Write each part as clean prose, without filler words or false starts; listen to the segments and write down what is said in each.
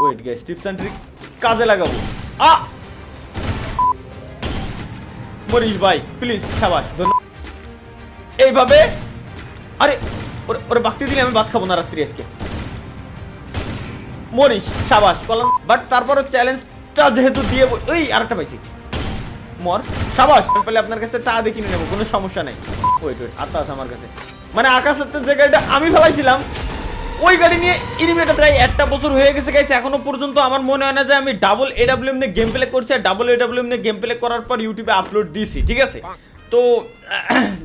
Wait guys, tips and tricks কাজে লাগাবো। Morris ভাই প্লিজ, শাবাশ, ধন্যবাদ। এইভাবে আরে ওরে বাকতে দিলে আমি ভাত খাবো না রাত্রি আজকে। মরিস, শাবাশ করলাম, বাট তারপরও চ্যালেঞ্জটা যেহেতু দিয়ে ওই আরেকটা পাইছি, মর, শাবাশ। আমি পেলে আপনার কাছে টা দেখিয়ে নেবো, কোনো সমস্যা নাই। ওয়েট আত্মা আছে আমার কাছে, মানে আকাশের যে গাড়িটা আমি ফেলাইছিলাম ওই গাড়ি নিয়ে ইনিমিটা প্রায় 1টা বছর হয়ে গেছে গাইস, এখনো পর্যন্ত আমার মনে হয় না যে আমি ডাবল এডব্লিউএম নিয়ে গেম প্লে করছি। আর ডাবল এডব্লিউএম নিয়ে গেম প্লে করার পর ইউটিউবে আপলোড দিয়েছি, ঠিক আছে। তো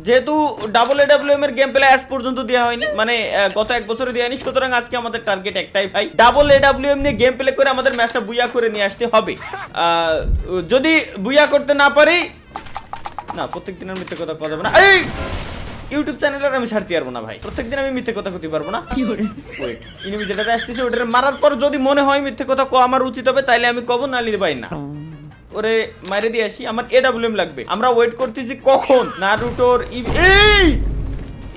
যেহেতু ডাবল এডব্লিউএম এর গেম প্লে আজ পর্যন্ত দেওয়া হয়নি, মানে গত 1 বছরে দেওয়া হয়নি, সুতরাং আজকে আমাদের টার্গেট একটাই ভাই, ডাবল এডব্লিউএম নিয়ে গেম প্লে করে আমাদের ম্যাচটা বুইয়া করে নিয়ে আসতে হবে। যদি বুইয়া করতে না পারি, না প্রত্যেক দিনের মিথ্যে কথা কথা যাবে না, এই ইউটিউব চ্যানেলের আমি ছাড়তে পারবো না ভাই, প্রত্যেকদিন আমি মিথ্যে কথা কইতে পারবো না। ওয়েট, ইনিমি যেটা আসতেছে ওটা মারার পর যদি মনে হয় মিথ্যে কথা কো আমার উচিত হবে, তাইলে আমি কব, না লির ভাই না, ওরে মাইরে দিয়ে আসি। আমার এডব্লিউএম লাগবে, আমরা ওয়েট করতেছি কখন নারুটোর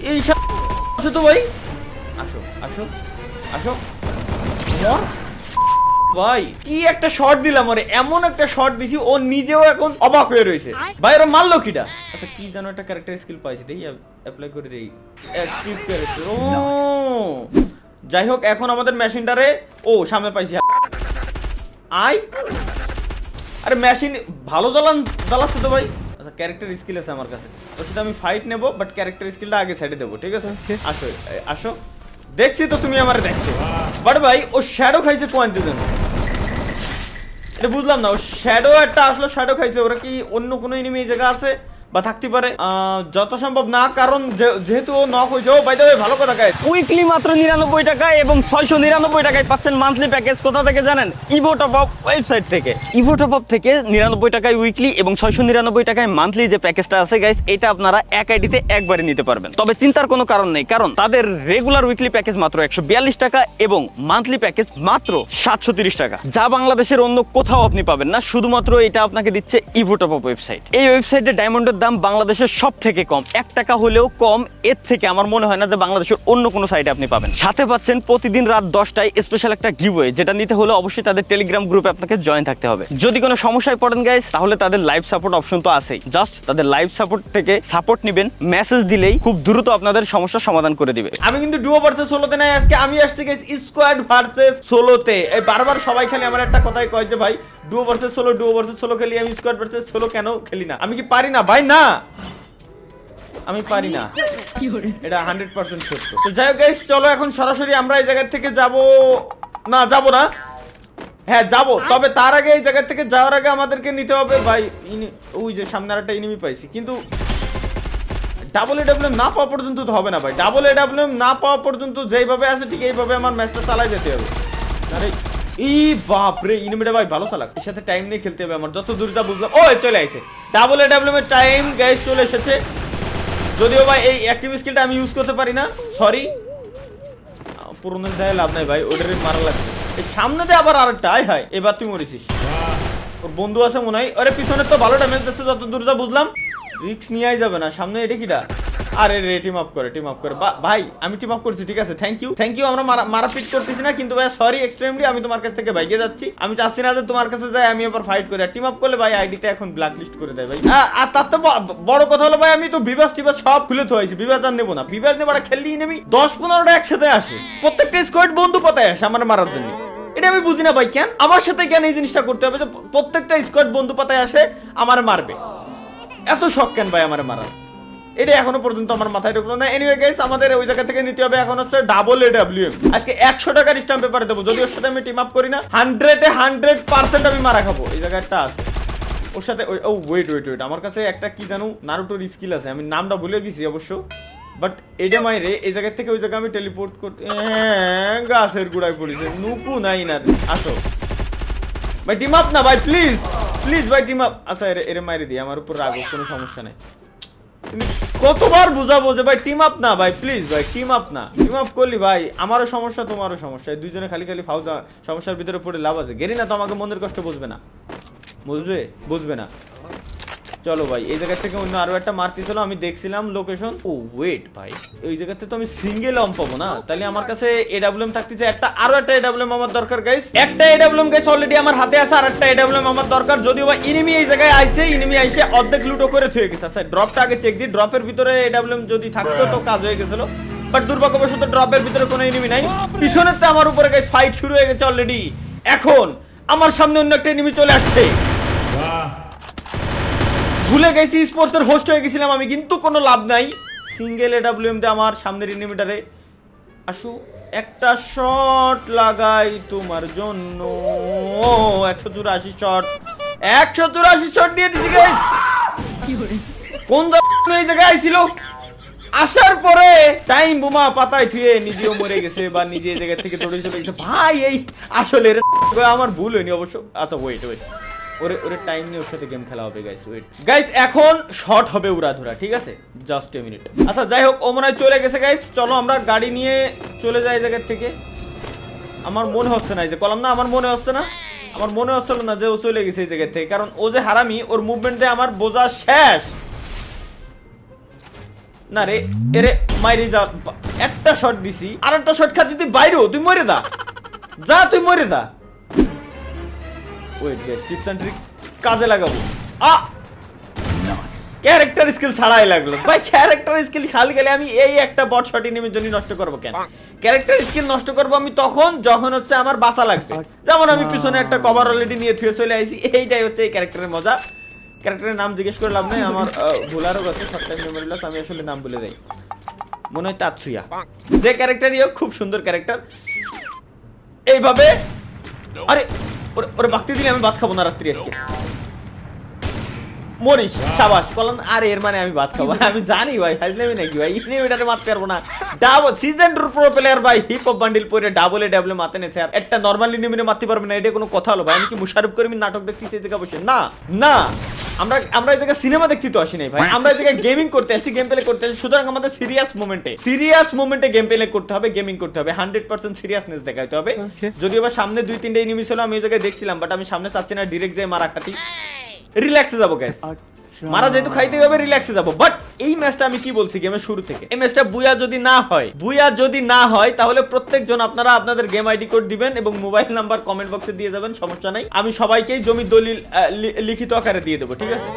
এই আসো তো ভাই, আসো আসো আসো। ভাই কি একটা শট দিলাম ওরে, এমন একটা শট দিছি ও নিজেও এখন অবাক হয়ে রয়েছে। ভাই ওরা মারলো কিটা? আচ্ছা কি জানো একটা ক্যারেক্টার স্কিল পাইছি, দেই অ্যাপ্লাই করে দেই, অ্যাক্টিভ ক্যারেক্টার। ও যাই হোক, এখন আমাদের মেশিনটারে সামনে পাইছি। আরে মেশিন ভালো জ্বালাচ্ছে তো ভাই। আচ্ছা ক্যারেক্টার স্কিল আছে আমার কাছে, ওর সাথে আমি ফাইট নেব, বাট ক্যারেক্টার স্কিলটা আগে সাইডে দেবো, ঠিক আছে। আসো আসো, দেখছি তো তুমি আমার দেখছো, বাট ভাই ও শ্যাডো খাইছে কোয়ান্টির জন্য, এটা বুঝলাম না। ও শ্যাডো একটা আসলে শ্যাডো খাইছে, ওরা কি অন্য কোনো এনিমি জায়গা আছে বা থাকতে পারে? যত সম্ভব না, কারণ যেহেতু ও নক হয়েছে। ও বাই দ্য ওয়ে ভালো কথা গায়, উইকলি মাত্র 99 টাকা এবং 699 টাকায় পাচ্ছেন মান্থলি প্যাকেজ। কোথা থেকে জানেন? ইভো টপ আপ ওয়েবসাইট থেকে। ইভো টপ আপ থেকে 99 টাকায় উইকলি এবং 699 টাকায় মান্থলি যে প্যাকেজটা আছে গাইস, এটা আপনারা এক আইডিতে একবারে নিতে পারবেন। তবে চিন্তার কোনো কারণ নেই, কারণ তাদের রেগুলার উইকলি প্যাকেজ মাত্র 142 টাকা এবং মান্থলি প্যাকেজ মাত্র 730 টাকা, যা বাংলাদেশের অন্য কোথাও আপনি পাবেন না। শুধুমাত্র এটা আপনাকে দিচ্ছে ইভো টপ আপ ওয়েবসাইট। এই ওয়েবসাইটে ডায়মন্ডের দাম বাংলাদেশের সব থেকে কম, 1 টাকা হলেও কম। এর থেকে আমার মনে হয় না যে বাংলাদেশের অন্য কোনো সাইটে আপনি পাবেন। সাথে পাচ্ছেন প্রতিদিন রাত 10টায় স্পেশাল একটা গিভওয়ে, যেটা নিতে হলে অবশ্যই তাদের টেলিগ্রাম গ্রুপে আপনাকে জয়েন থাকতে হবে। যদি কোনো সমস্যায় পড়েন গাইস, তাহলে তাদের লাইভ সাপোর্ট অপশন তো আছেই, জাস্ট তাদের লাইভ সাপোর্ট থেকে সাপোর্ট নেবেন, মেসেজ দিলেই খুব দ্রুত আপনাদের সমস্যার সমাধান করে দিবে। আমি কিন্তু ডুও ভার্সেস সোলোতে নাই আজকে, আমি আসছি গাইস স্কোয়াড ভার্সেস সোলোতে। এই বারবার সবাই খালি আমার একটা কথাই কয় যে ভাই ডুও ভার্সেস সোলো খেলি, আমি স্কোয়াড ভার্সেস সোলো কেন খেলি না? আমি কি পারি না ভাই? না আমি পারি না, এটা 100% সত্য। তো যাই হোক গাইস, চলো এখন সরাসরি আমরা এই জায়গা থেকে যাব না, হ্যাঁ যাবো, তবে তার আগে এই জায়গা থেকে যাওয়ার আগে আমাদেরকে নিতে হবে ভাই, ওই যে সামনে আরেকটা এনিমি পাইছি, কিন্তু ডাবল এডব্লিউএম না পাওয়া পর্যন্ত তো হবে না ভাই। ডাবল এডব্লিউএম না পাওয়া পর্যন্ত যেইভাবে আছে ঠিক এইভাবে আমার ম্যাচটা চালাই যেতে হবে। আরে বাপরে, এনিমিটা ভাই ভালো চালাক, এর সাথে টাইম নিয়ে খেলতে হবে আমার, যত দূর যা বুঝলাম। চলে আইছে ডাবল এডব্লিউএম এর টাইম গাইস, চলে এসেছে। যদিও ভাই এই অ্যাক্টিভ স্কিলটা আমি ইউজ করতে পারি না, সরি, পুরনো দেয় লাভ নাই ভাই, ওটারে মারা লাগছে। এই সামনে দিয়ে আবার আরেকটা, হায় এবার তুই মরেছিস, ওর বন্ধু আছে মনে হয়। আরে পিছনে তো ভালো ড্যামেজ দিচ্ছে যত দূর যা বুঝলাম, রিস্ক নিয়েই যাবে না। সামনে এটা কিটা? আরে রে, টিম আপ করে ভাই, আমি টিম আপ করছি, ঠিক আছে, থ্যাংক ইউ। আমরা মারাপিট করতেছি না, কিন্তু ভাই সরি এক্সট্রিমলি, আমি তোমার কাছ থেকে বাইকে যাচ্ছি। আমি চাচ্ছি না যে তোমার কাছে যাই আমি আবার ফাইট করি। টিম আপ করলে ভাই আইডিতে এখন ব্ল্যাক লিস্ট করে দেয় ভাই। আর তার তো বড় কথা হলো ভাই, আমি তো বিবাস টিবাস সব খুলে থইছি, বিবাস আর নেবো না। বিবাস নেবার খেললেই নেবি 10-15টা একসাথে আসে, প্রত্যেকটা স্কোয়াড বন্ধু পাতায় আসে আমার মারার জন্য। এটা আমি বুঝি না ভাই, কেন আমার সাথে কেন এই জিনিসটা করতে হবে যে প্রত্যেকটা স্কোয়াড বন্ধু পাতায় আসে আমার মারবে? এত শখ কেন ভাই আমার মারার? এটা এখনো পর্যন্ত আমার মাথায় ঢুকলো না। এনিওয়ে গাইস, আমাদের ওই জায়গা থেকে নিতে হবে এখন হচ্ছে ডাবল এডব্লিউএম। আজকে 100 টাকার স্ট্যাম্প পেপারে দেবো, যদি ওর সাথে আমি টিম আপ করি না 100% আমি মারা খাবো। এই জায়গাটা আছে ওর সাথে। ওয়েট, আমার কাছে একটা কি জানো নারুটোর স্কিল আছে, আমি নামটা ভুলে গেছি অবশ্য, বাট এটা মাইরে এই জায়গা থেকে ওই জায়গায় আমি টেলিপোর্ট করতে। গাছের গোড়ায় পড়েছে, নুকু নাই না। আসো ভাই, টিম আপ না ভাই, প্লিজ ভাই টিম আপ। আচ্ছা এরে মাইরে দিই, আমার উপর রাগ, কোনো সমস্যা নাই। তুমি কতবার বুঝাবো যে ভাই টিম আপ না ভাই, প্লিজ ভাই টিম আপ না। টিম আপ করলি ভাই আমারও সমস্যা তোমারও সমস্যা, দুইজনে খালি ফাউজা সমস্যার ভিতরে পড়ে লাভ আছে। গেরি না তো আমাকে মনের কষ্ট বুঝবে না, বুঝবে না। চলো ভাই এই জায়গা থেকে অন্য আরো একটা মারতেছিল, আমি দেখছিলাম লোকেশন। ও ওয়েট ভাই, এই জায়গাতে তো আমি সিঙ্গেল অম পাবো না, তাহলে আমার কাছে এডব্লিউএম থাকতেছে একটা, আরো একটা এডব্লিউএম আমার দরকার গাইস। একটা এডব্লিউএম গাইস অলরেডি আমার হাতে আছে, আর একটা এডব্লিউএম আমার দরকার। যদিও বা এনিমি এই জায়গায় আইছে, এনিমি আইছে অর্ধেক লুটো করে থুয়ে গেছে। আচ্ছা ড্রপটা আগে চেক দিই, ড্রপের ভিতরে এডব্লিউএম যদি থাকতো তো কাজ হয়ে গেছিল, বাট দুর্ভাগ্যবশত ড্রপের ভিতরে কোনো এনিমি নাই। পিছনের তো আমার উপরে গাইস ফাইট শুরু হয়ে গেছে অলরেডি। এখন আমার সামনে অন্য একটা এনিমি চলে আসছে। ভুলে গেছি স্পোর্টসের হোস্ট হয়ে গেছিলাম আমি, কিন্তু কোনো লাভ নাই। সিঙ্গেল এডব্লিউএম দিয়ে আমার সামনের এনিমিটারে আসু একটা শট লাগাই তোমার জন্য। 184 শট, 184 শট দিয়ে দিছি গাইস। কোন এই জায়গায় আইছিল, আসার পরে টাইম বোমা পাতায় থুয়ে নিজেও মরে গেছে বা নিজে এই জায়গা থেকে দৌড়ে চলে গেছে। ভাই এই আসলে আমার ভুল হয়নি অবশ্য। আচ্ছা ওয়েট ওরে টাইম নিয়ে ওর সাথে গেম খেলা হবে গাইস। ওয়েট গাইস এখন শর্ট হবে উড়াধুরা, ঠিক আছে জাস্ট এ মিনিট। আচ্ছা যাই হোক, ও মনে হয় চলে গেছে গাইস। চলো আমরা গাড়ি নিয়ে চলে যাই এই জায়গা থেকে। আমার মনে হচ্ছে না, এই যে কলাম না, আমার মনে হচ্ছে না, আমার মনে হচ্ছিল না যে ও চলে গেছে এই জায়গা থেকে, কারণ ও যে হারামি, ওর মুভমেন্ট দিয়ে আমার বোঝা শেষ। না রে এরে মাইরে যা, একটা শট দিছি, আর একটা শট খাচ্ছি, তুই বাইরেও তুই মরে দা, যা তুই মরে দা। Wait guys, tips and tricks কাজে লাগাবো। ক্যারেক্টার স্কিল ছাড়াই লাগলো ভাই। ক্যারেক্টার স্কিল খালি গেলে আমি এই একটা বট শট এনিমির জন্য নষ্ট করব কেন? ক্যারেক্টার স্কিল নষ্ট করব আমি তখন যখন হচ্ছে আমার বাঁচা লাগবে। যেমন আমি পিছনে একটা কভার অলরেডি নিয়ে থুয়ে চলে আইছি, এইটাই হচ্ছে এই ক্যারেক্টারের মজা। ক্যারেক্টারের নাম জিজ্ঞেস করে লাভ নেই, আমার ভুলারও গেছে, শর্ট টাইম মেমোরি লস, আমি আসলে নাম বলে দেই। মনে হয় তাৎসুয়া, যে ক্যারেক্টারই হোক খুব সুন্দর ক্যারেক্টার। এইভাবে আরে ওরে বাঁকতে দিলে আমি ভাত খাবো না রাত্রি আজকে। মরিস সাবাস কলম। আরে এর মানে আমি ভাত খাবো, আমি জানি ভাই, ফাইজলামি নাকি ভাই, এটাতে মারতে পারবো না। ডাবল সিজন 2 প্রো প্লেয়ার ভাই, হিপ হপ বান্ডিল পরে ডাবল এডব্লিউ মারতে নেছে, আর একটা নরমালি নিমিনে মারতে পারবে না, এটা কোনো কথা হলো ভাই? আমি কি মুশারফ করিম নাটক দেখতেছি এই জায়গা বসে? না না, আমরা এই জায়গায় সিনেমা দেখতে তো আসি নাই ভাই, আমরা এই জায়গায় গেমিং করতে আসি, গেম প্লে করতে আসি। সুতরাং আমাদের সিরিয়াস মোমেন্টে গেম প্লে করতে হবে, গেমিং করতে হবে, 100% সিরিয়াসনেস দেখাইতে হবে। যদিও বা সামনে 2-3টা এনিমি ছিল, আমি ওই জায়গায় দেখছিলাম, বাট আমি সামনে চাচ্ছি না ডিরেক্ট যাই মারা খাতি, রিল্যাক্সে যাবো গাইস। মারা যেহেতু খাইতে হবে, রিল্যাক্সে যাবো। বাট এই ম্যাচটা আমি কি বলছি গেমের শুরু থেকে, এই ম্যাচটা বুয়া যদি না হয় তাহলে প্রত্যেকজন আপনারা আপনাদের গেম আইডি কোড দিবেন এবং মোবাইল নাম্বার কমেন্ট বক্সে দিয়ে যাবেন, সমস্যা নাই। আমি সবাইকেই জমির দলিল লিখিত আকারে দিয়ে দেবো, ঠিক আছে?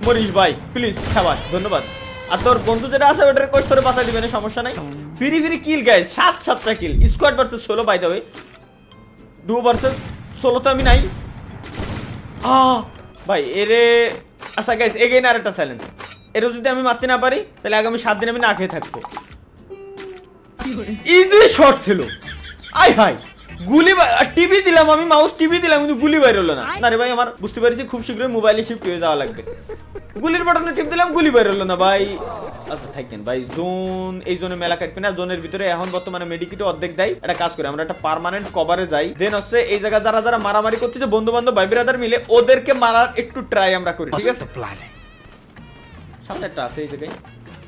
মরিস ভাই প্লিজ, সাবাস, ধন্যবাদ। আর তোর বন্ধু যেটা আছে ওটার কোড তোরে বাঁচা দিবেন, সমস্যা নাই। ফ্রি কিল গাইস, 7-7টা kill, squad versus solo by the way, duo versus solo তো আমি নাই ভাই এরে। আচ্ছা গাইস এগেইন আর একটা চ্যালেঞ্জ, এর যদি আমি মারতে না পারি তাহলে আগামী 7 দিন আমি না খেয়ে থাকবো। ইজি শট ছিল, আই হাই গুলি টিভি দিলাম, আমি মাউস টিভি দিলাম, কিন্তু গুলি বাইর হলো না। না রে ভাই, আমার বুঝতে পারছি খুব শীঘ্রই মোবাইলে শিফট হয়ে যাওয়া লাগবে। গুলির বাটনে টিপ দিলাম, গুলি বাইর হলো না ভাই। আচ্ছা থাকেন ভাই, জোন, এই জোনে মেলা কাটবে না, জোনের ভিতরে এখন বর্তমানে মেডিকিটও অর্ধেক দেয়। একটা কাজ করে আমরা একটা পার্মানেন্ট কভারে যাই, দেন হচ্ছে এই জায়গা যারা মারামারি করতেছে বন্ধু বান্ধব ভাই ব্রাদার মিলে, ওদেরকে মারার একটু ট্রাই আমরা করি, ঠিক আছে? সামনে একটা আছে এই জায়গায়,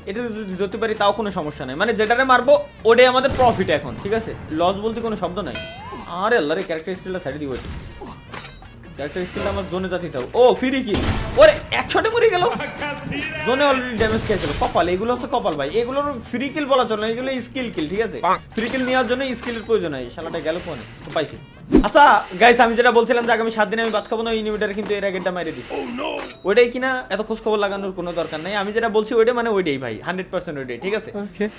এটা যদি ধরতে পারি তাও কোনো সমস্যা নাই, মানে যেটারে মারবো ওটাই আমাদের প্রফিট এখন, ঠিক আছে? লস বলতে কোনো শব্দ নাই। আরে আল্লাহ রে, ক্যারেক্টার স্কিলটা সাইডে দিব, ক্যারেক্টার স্কিলটা আমার জোনে যাতে দাও। ও ফ্রি কিল, ওরে 1 শটে মরে গেল, জোনে অলরেডি ড্যামেজ খেয়েছিল। কপাল, এগুলো হচ্ছে কপাল ভাই, এগুলোর ফ্রি কিল বলা চলে না, এগুলো স্কিল কিল, ঠিক আছে? ফ্রি কিল নেওয়ার জন্য স্কিলের প্রয়োজন হয়। শালাটা গেল কোনে তো পাইছি। আচ্ছা গাইস, আমি যেটা বলছিলাম যে আগামী 7 দিনে আমি ভাত খাবো না, ইনহিবিটর কিন্তু এর আগেটা মেরে দিছি। ওইটাই কিনা এত খোঁজ খবর লাগানোর কোনো দরকার নাই, আমি যেটা বলছি ওইটাই মানে ওইটাই ভাই, 100% ওইটাই, ঠিক আছে?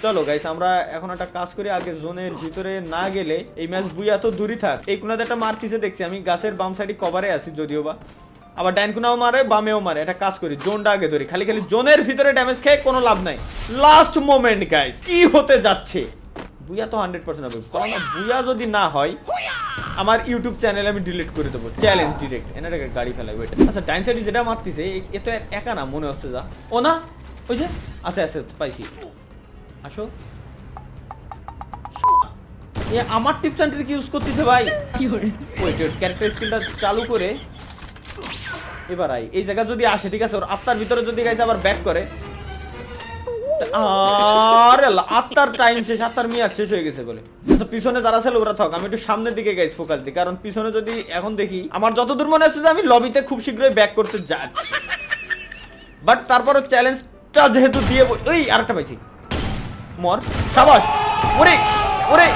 চলো গাইস আমরা এখন একটা কাজ করি, আগে জোনের ভিতরে না গেলে এই ম্যাচ বুইয়া তো দূরই থাক। এই কোনাতে একটা মারতিছে দেখছি আমি, গাছের বাম সাইডে কভারে আছি যদিও বা, আবার ডাইন কোনাও মারে বামেও মারে। একটা কাজ করি, জোনটা আগে ধরি, খালি জোনের ভিতরে ড্যামেজ খেয়ে কোনো লাভ নাই। লাস্ট মোমেন্ট গাইস, কি হতে যাচ্ছে? বুইয়া তো 100% হবে, কারণ বুইয়া যদি না হয় আমার ইউটিউব চ্যানেল আমি ডিলিট করে দেবো, চ্যালেঞ্জ ডিরেক্ট। এনার গাড়ি ফেলাই ওইটা। আচ্ছা ডাইন সাইডে যেটা মারতেছে এ তো একা না মনে হচ্ছে, যা ও না ওই যে আচ্ছা পাইছি, আসো। আমার টিপস এন্ড ট্রিক ইউজ করতেছে ভাই, ওয়েট ক্যারেক্টার স্কিলটা চালু করে এবার এই জায়গা যদি আসে, ঠিক আছে? ওর আত্মার ভিতরে যদি গাইছে আবার ব্যাক করে, আরে আল্লাহ, আত্মার টাইম শেষ, আত্মার মেয়াদ শেষ হয়ে গেছে বলে। তো পিছনে যারা ছিল ওরা থাক, আমি একটু সামনের দিকে গাইস ফোকাস দিই, কারণ পিছনে যদি এখন দেখি, আমার যতদূর মনে আছে যে আমি লবিতে খুব শীঘ্রই ব্যাক করতে যাচ্ছি, বাট তারপরও চ্যালেঞ্জটা যেহেতু দিয়ে ওই আরেকটা পাইছি, মর সাবাস। ওরে ওরে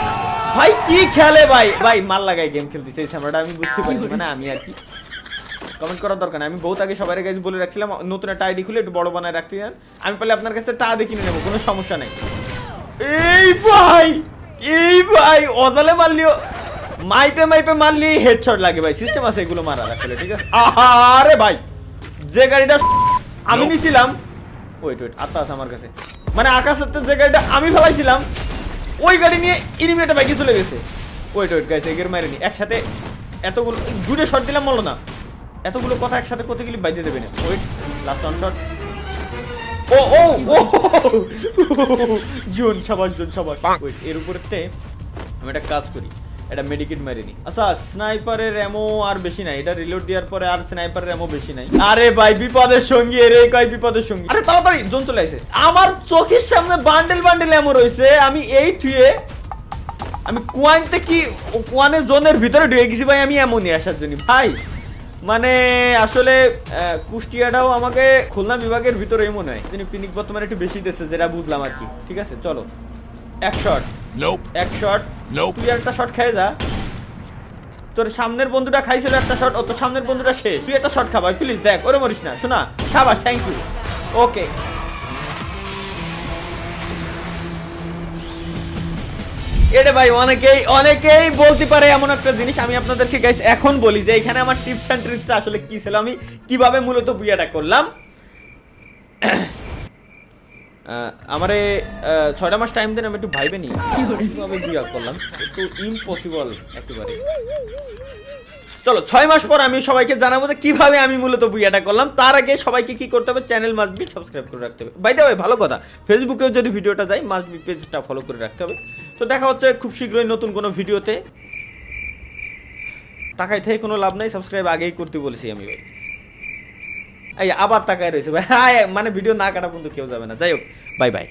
ভাই কি খেলে ভাই, ভাই মাল লাগাই গেম খেলতেছে এই সামরাটা, আমি বুঝতে পারছি, মানে আমি আর কি কমেন্ট করার দরকার নেই। আমি বহুত আগে সবার কাছে বলে রাখছিলাম নতুন একটা আইডি খুলে একটু বড় বানায় রাখতে যান, আমি পারলে আপনার কাছে টা দেখে নেবো, কোনো সমস্যা নেই। এই ভাই অজালে মারলিও, মাইপে মারলি হেডশট লাগে ভাই, সিস্টেম আছে এগুলো মারার আসলে, ঠিক আছে। আরে ভাই যে গাড়িটা আমি নিছিলাম, ওয়েট আত্মা আছে আমার কাছে, মানে আকাশের যে গাড়িটা আমি ফেলাইছিলাম ওই গাড়ি নিয়ে ইনিমিটা বাইকে চলে গেছে। ওয়েট গাইছে এগের মারেনি একসাথে, এতগুলো দূরে শট দিলাম বলো না, এতগুলো কথা একসাথে কতগুলি বাইতে দেবে না। ওয়েট লাস্ট অন শট, ও ও ও জোন সবার জোন সবার। ওয়েট এর উপরেতে আমি একটা কাজ করি, এটা মেডিকেট মারিনি। আচ্ছা স্নাইপারের এমো আর বেশি নাই, এটা রিলোড দেওয়ার পরে আর স্নাইপারের এমো বেশি নাই। আরে ভাই বিপদের সঙ্গী, এর কয় বিপদের সঙ্গী। আরে তাড়াতাড়ি জোন চলে আসে, আমার চোখের সামনে বান্ডেল এমো রয়েছে, আমি এই থুয়ে আমি কুয়াইনতে কি কুয়ানের জোনের ভিতরে ঢুকে গেছি ভাই, আমি এমনই আসার জন্য ভাই, মানে আসলে কুষ্টিয়াটাও আমাকে খুলনা বিভাগের ভিতরেই মনে হয়, তিনি পিনিক বর্তমানে একটু বেশি দিচ্ছে যেটা বুঝলাম আর কি। ঠিক আছে চলো এক শট, এক শট, তুই একটা শট খেয়ে যা, তোর সামনের বন্ধুটা খাইছিল একটা শট, ও তোর সামনের বন্ধুটা শেষ, তুই একটা শট খাবা প্লিজ, দেখ ওরে মরিস না, শোনা সাবাস, থ্যাংক ইউ। ওকে এটা ভাই অনেকেই বলতে পারে এমন একটা জিনিস, আমি আপনাদেরকে গাইস এখন বলি যে এখানে আমার টিপস এন্ড ট্রিক্সটা আসলে কি ছিল, আমি কিভাবে মূলত বুয়াটা করলাম। আমারে 6টা মাস টাইম দেন, আমি একটু ভাইবে নি কিভাবে বুয়া করলাম, একটু ইম্পসিবল একেবারে। চলো 6 মাস পর আমি সবাইকে জানাবো যে কিভাবে আমি মূলত বুয়াটা করলাম। তার আগে সবাইকে কি করতে হবে, চ্যানেল মাস্ট বি সাবস্ক্রাইব করে রাখতে হবে। বাই দ্য ওয়ে ভালো কথা, ফেসবুকেও যদি ভিডিওটা যায় মাস্ট বি পেজটা ফলো করে রাখতে হবে। তো দেখা হচ্ছে খুব শীঘ্রই নতুন কোনো ভিডিওতে। টাকায় থেকে কোনো লাভ নাই, সাবস্ক্রাইব আগেই করতে বলেছি আমি ভাই। এই আবার তাকায় রয়েছে ভাই, হ্যাঁ মানে ভিডিও না কাটা পর্যন্ত কেউ যাবে না। যাই হোক বাই বাই।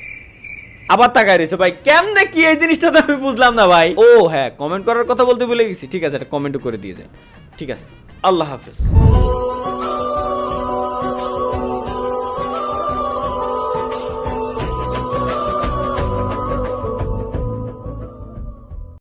আবার তাকায় রয়েছে ভাই, কেমনে কি এই জিনিসটা তো আমি বুঝলাম না ভাই। ও হ্যাঁ কমেন্ট করার কথা বলতে ভুলে গেছি, ঠিক আছে এটা কমেন্টও করে দিয়ে যায়, ঠিক আছে। আল্লাহ হাফেজ।